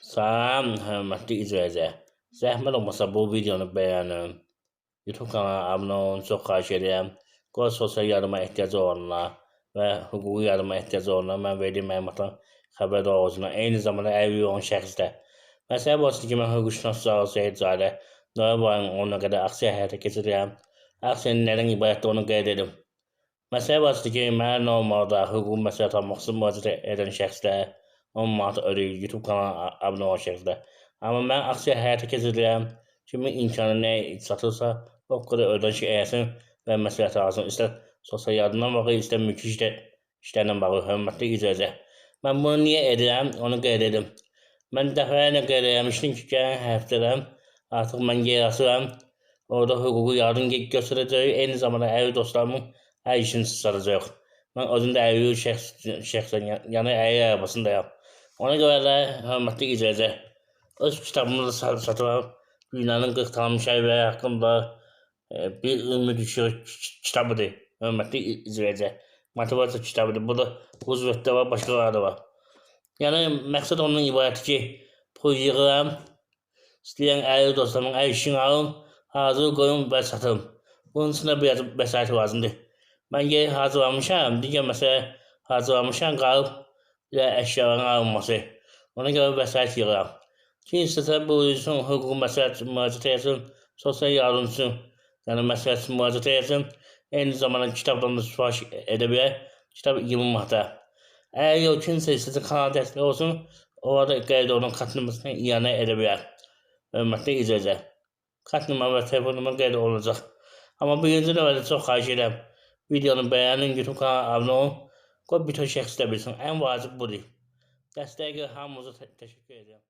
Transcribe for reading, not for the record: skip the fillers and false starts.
Salam, hörmətli izləyicilər. Zəhmət olmasa bu videonu bəyənin. YouTube kanalına abunə olun, çox xahiş edirəm. Qoy sosial yardıma ehtiyacı olanlar və hüquqi yardıma ehtiyacı olanlar mən verdiyim məlumatdan xəbərdar olsunlar. Eyni zamanda əlilliyi olan şəxslər. Məsələ barəsində ki, mən hüquqşünas Seyid Zadə noyabr ayının 10-na qədər aksiya həyata keçirirəm. Aksiyanın nədən ibarətdir onu qeyd edim. Məsələ barəsində ki, mənə normalda hüquqi məsləhət almaq üçün müraciət edən şəxslər 10 manat ödəyir YouTube kanalına abunə olan şəxslər. Amma mən aksiya həyata keçirirəm. Kimin imkanı nə çatırsa, o qədər ödəniş etsin və məsləhət alsın. İstər sosial yardımdan bağlı, istər mülki işlərlə bağlı, hörmətli izləyicilər. Mən bunu niyə edirəm, onu qeyd edim. Mən dəfələrlə qeyd etmişdim ki, gələn həftədən artıq mən yer açıram. Orada hüquqi yardım göstərəcək, eyni zamanda əlil dostlarımın hər işini satacaq. Mən özüm də əlil şəxsən, yəni əlil arabasındayam. Ona görə də hörmətli izləyicilər, öz kitabımı da satıram. Dünyanın 40 tanınmış əlilləri haqqında bir ümid işığı kitabıdır. Hörmətli izləyicilər, motivasiya kitabıdır. Bu da Roosevelt'də var, başqaları da var. Yəni məqsəd ondan ibarətdir ki, pul yığıram. İstəyən əlil dostlarımın əl işini alın, hazır qoyun və satın. Bunun üçün də biraz vəsait lazımdır. Mən yeri hazırlamışam, digər məsələ hazırlamışam, qalıb əşyaların alınması. Ona görə vəsait yığıram. Kim istəsə bu üçün hüquqi məsləhət müraciət etsin, sosial yardım üçün, yəni məsləhət üçün müraciət etsin. Eyni zamanda kitabdan da sifariş edə bilər. Kitab 20 manata. Əgər yox kimsə istəsə kanala dəstək olsun, orada qeyd olunan kart nömrəsindən iyanə edə bilər. Hörmətli izləyicilər, kart nömrə və telefon nömrə qeyd olunacaq. Amma birinci növbədə çox xahiş edirəm. Videonu bəyənin, YouTube kanalına abunə olun. Qoy bütün şəxslər bilsin. Ən vacib budur. Dəstəyə görə hamınıza təşəkkür edirəm.